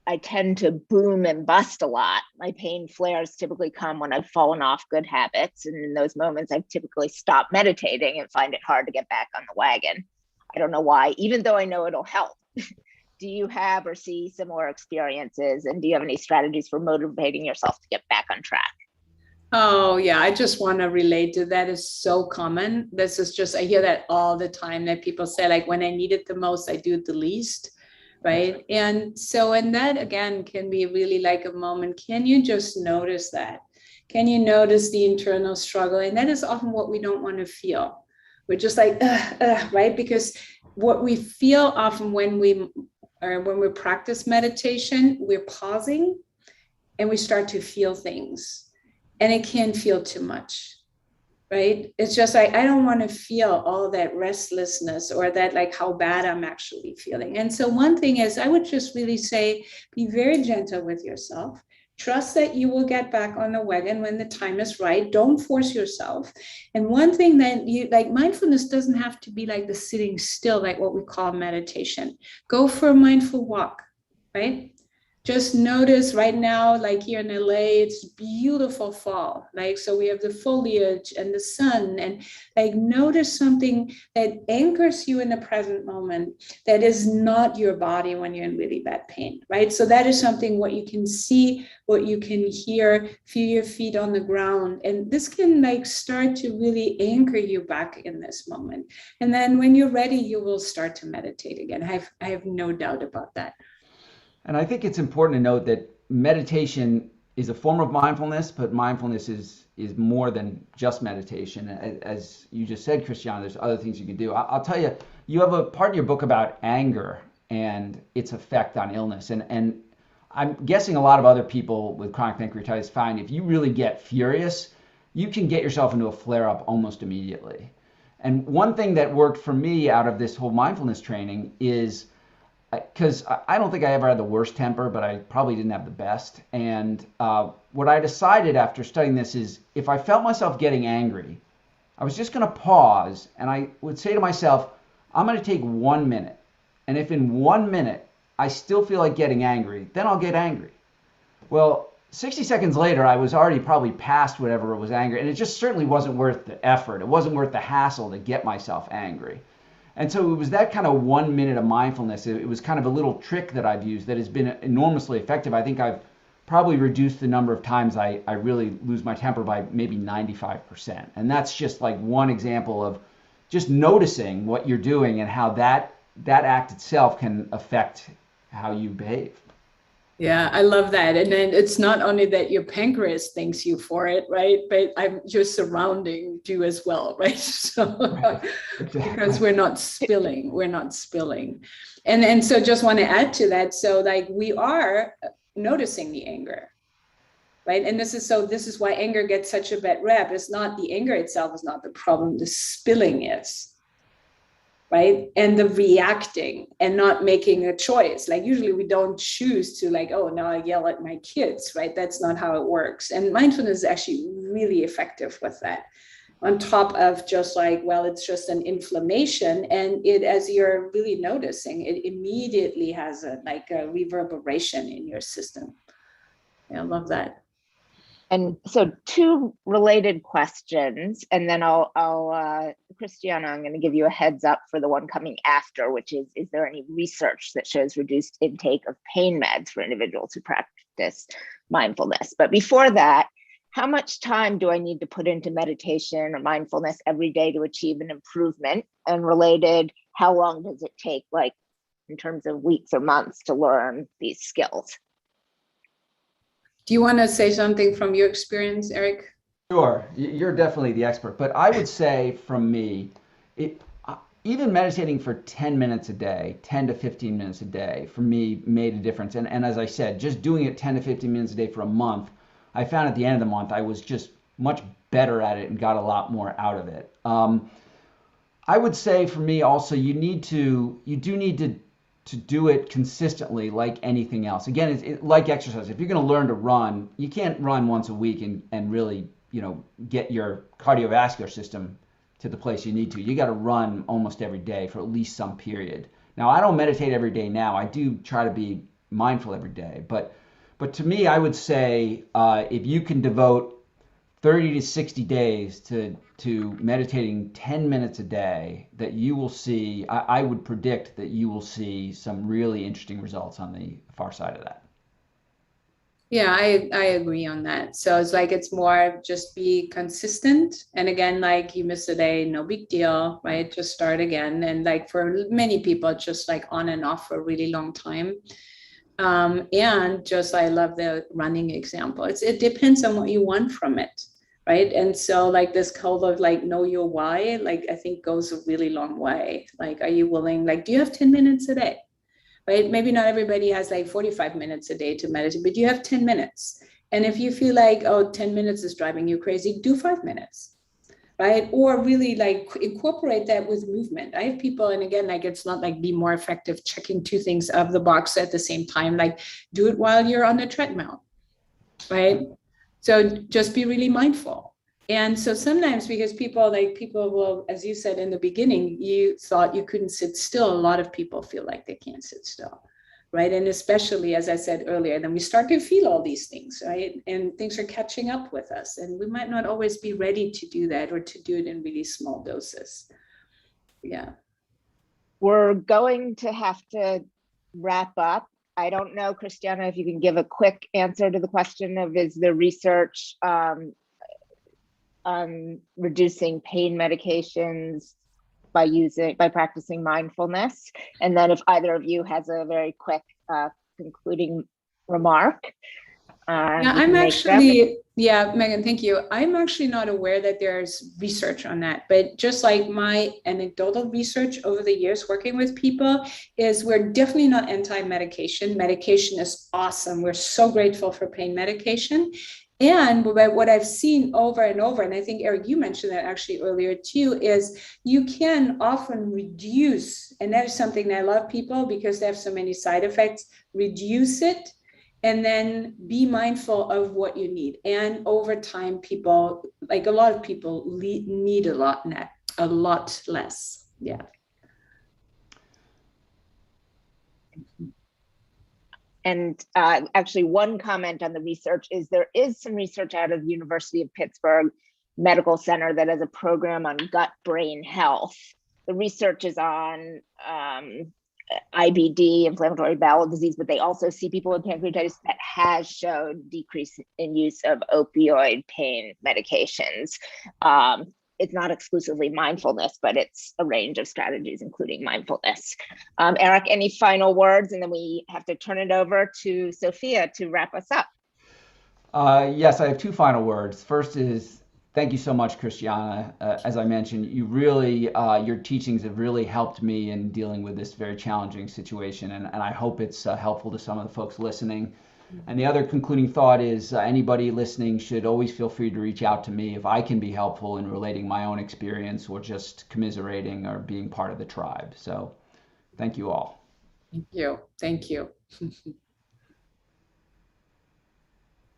I tend to boom and bust a lot. My pain flares typically come when I've fallen off good habits. And in those moments, I've typically stopped meditating and find it hard to get back on the wagon. I don't know why, even though I know it'll help. Do you have or see similar experiences? And do you have any strategies for motivating yourself to get back on track? Oh, yeah. I just want to relate to that. Is so common. This is just, I hear that all the time, that people say, like, when I need it the most, I do it the least. Right. And that again can be really like a moment. Can you just notice that? Can you notice the internal struggle? And that is often what we don't want to feel. We're just like, right? Because what we feel often when we practice meditation, we're pausing and we start to feel things, and it can feel too much. Right? It's just like, I don't want to feel all that restlessness or that, like, how bad I'm actually feeling. And so one thing is, I would just really say, be very gentle with yourself. Trust that you will get back on the wagon when the time is right. Don't force yourself. And one thing that mindfulness doesn't have to be like the sitting still, like what we call meditation. Go for a mindful walk, right? Just notice right now, like here in LA, it's beautiful fall. So we have the foliage and the sun, and notice something that anchors you in the present moment that is not your body when you're in really bad pain, right? So that is something what you can see, what you can hear, feel your feet on the ground. And this can start to really anchor you back in this moment. And then when you're ready, you will start to meditate again. I have no doubt about that. And I think it's important to note that meditation is a form of mindfulness, but mindfulness is more than just meditation. As you just said, Christiana, there's other things you can do. I'll tell you, you have a part in your book about anger and its effect on illness. And I'm guessing a lot of other people with chronic pancreatitis find if you really get furious, you can get yourself into a flare-up almost immediately. And one thing that worked for me out of this whole mindfulness training is, because I don't think I ever had the worst temper, but I probably didn't have the best. And what I decided after studying this is, if I felt myself getting angry, I was just going to pause and I would say to myself, I'm going to take 1 minute. And if in 1 minute I still feel like getting angry, then I'll get angry. Well, 60 seconds later, I was already probably past whatever was angry. And it just certainly wasn't worth the effort. It wasn't worth the hassle to get myself angry. And so it was that kind of 1 minute of mindfulness. It was kind of a little trick that I've used that has been enormously effective. I think I've probably reduced the number of times I really lose my temper by maybe 95%. And that's just like one example of just noticing what you're doing and how that act itself can affect how you behave. Yeah, I love that. And then it's not only that your pancreas thanks you for it, right? But your surrounding do as well, right? So Right. Exactly. because we're not spilling. And so just want to add to that. So we are noticing the anger, right? And this is why anger gets such a bad rep. It's not the anger itself is not the problem, the spilling is, right? And the reacting and not making a choice. Like usually we don't choose to like, oh, now I yell at my kids, right? That's not how it works. And mindfulness is actually really effective with that. On top of just like, well, it's just an inflammation, and it, as you're really noticing, it immediately has a reverberation in your system. Yeah, I love that. And so 2 related questions, and then I'll Christiana, I'm going to give you a heads up for the one coming after, which is there any research that shows reduced intake of pain meds for individuals who practice mindfulness? But before that, how much time do I need to put into meditation or mindfulness every day to achieve an improvement? And related, how long does it take, like in terms of weeks or months, to learn these skills? Do you want to say something from your experience, Eric? Sure, you're definitely the expert, but I would say from me, even meditating for 10 minutes a day, 10 to 15 minutes a day, for me made a difference. And as I said, just doing it 10 to 15 minutes a day for a month, I found at the end of the month, I was just much better at it and got a lot more out of it. I would say for me also, you do need to do it consistently, like anything else. Again, it's like exercise. If you're going to learn to run, you can't run once a week and really, get your cardiovascular system to the place you need to. You got to run almost every day for at least some period. Now, I don't meditate every day now. I do try to be mindful every day, but to me, I would say if you can devote 30 to 60 days to meditating 10 minutes a day, that you will see, I would predict that you will see some really interesting results on the far side of that. Yeah, I agree on that. So it's like, it's more just be consistent. And again, like you miss a day, no big deal, right? Just start again. And like for many people, just like on and off for a really long time. And just, I love the running example. It depends on what you want from it, right? And so like this call of like, know your why, like I think goes a really long way. Like, are you willing, like, do you have 10 minutes a day, right? Maybe not everybody has like 45 minutes a day to meditate, but you have 10 minutes. And if you feel like, oh, 10 minutes is driving you crazy, do 5 minutes. Right? Or really like incorporate that with movement. I have people, and again, like it's not like be more effective checking 2 things of the box at the same time, like do it while you're on the treadmill, right? So just be really mindful. And so sometimes, because people will, as you said in the beginning, you thought you couldn't sit still. A lot of people feel like they can't sit still. Right. And especially, as I said earlier, then we start to feel all these things, right? And things are catching up with us. And we might not always be ready to do that, or to do it in really small doses. Yeah. We're going to have to wrap up. I don't know, Christiana, if you can give a quick answer to the question of, is the research on reducing pain medications by practicing mindfulness? And then if either of you has a very quick concluding remark. Megan, thank you. I'm actually not aware that there's research on that, but just like my anecdotal research over the years working with people is, we're definitely not anti-medication. Medication is awesome. We're so grateful for pain medication. And what I've seen over and over, and I think, Eric, you mentioned that actually earlier too, is you can often reduce, and that is something that I love people, because they have so many side effects, reduce it, and then be mindful of what you need. And over time, people, like a lot of people need a lot less. Yeah. And actually, one comment on the research is there is some research out of the University of Pittsburgh Medical Center that has a program on gut-brain health. The research is on IBD, inflammatory bowel disease, but they also see people with pancreatitis that has showed decrease in use of opioid pain medications. It's not exclusively mindfulness, but it's a range of strategies, including mindfulness. Eric, any final words? And then we have to turn it over to Sophia to wrap us up. Yes, I have 2 final words. First is, thank you so much, Christiana. As I mentioned, you really, your teachings have really helped me in dealing with this very challenging situation. And I hope it's helpful to some of the folks listening. And the other concluding thought is anybody listening should always feel free to reach out to me if I can be helpful in relating my own experience or just commiserating or being part of the tribe. So thank you all. Thank you. Thank you.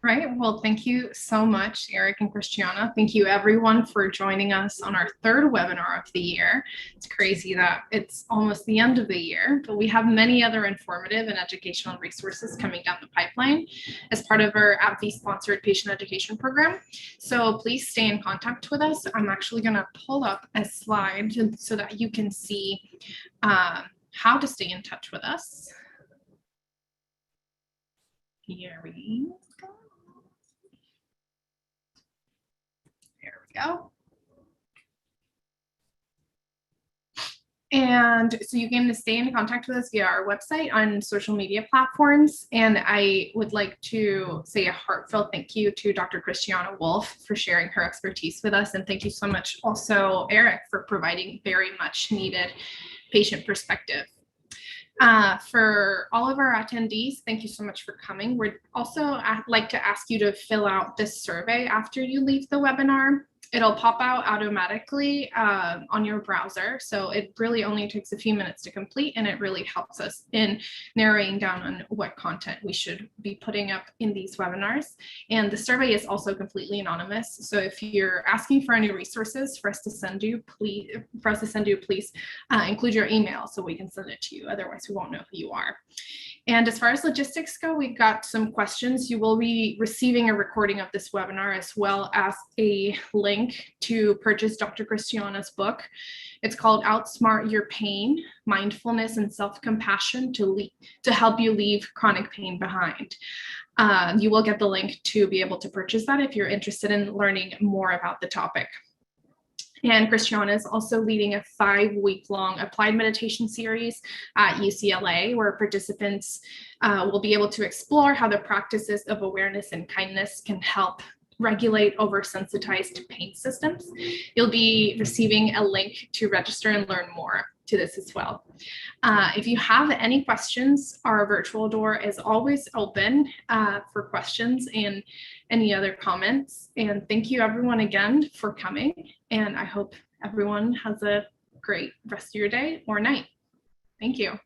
Right. Well, thank you so much, Eric and Christiana. Thank you, everyone, for joining us on our third webinar of the year. It's crazy that it's almost the end of the year, but we have many other informative and educational resources coming down the pipeline as part of our AbbVie-sponsored patient education program. So please stay in contact with us. I'm actually going to pull up a slide so that you can see how to stay in touch with us. Here we go. There we go. And so you can stay in contact with us via our website on social media platforms. And I would like to say a heartfelt thank you to Dr. Christiane Wolf for sharing her expertise with us. And thank you so much also, Eric, for providing very much needed patient perspective. For all of our attendees, thank you so much for coming. We'd also like to ask you to fill out this survey after you leave the webinar. It'll pop out automatically on your browser. So it really only takes a few minutes to complete, and it really helps us in narrowing down on what content we should be putting up in these webinars. And the survey is also completely anonymous. So if you're asking for any resources for us to send you, please include your email so we can send it to you. Otherwise, we won't know who you are. And as far as logistics go, we've got some questions. You will be receiving a recording of this webinar as well as a link to purchase Dr. Christiana's book. It's called Outsmart Your Pain, Mindfulness and Self-Compassion to help you leave chronic pain behind. You will get the link to be able to purchase that if you're interested in learning more about the topic. And Christiana is also leading a 5-week-long applied meditation series at UCLA, where participants will be able to explore how the practices of awareness and kindness can help regulate oversensitized pain systems. You'll be receiving a link to register and learn more to this as well. If you have any questions, our virtual door is always open for questions and any other comments. And thank you everyone again for coming. And I hope everyone has a great rest of your day or night. Thank you.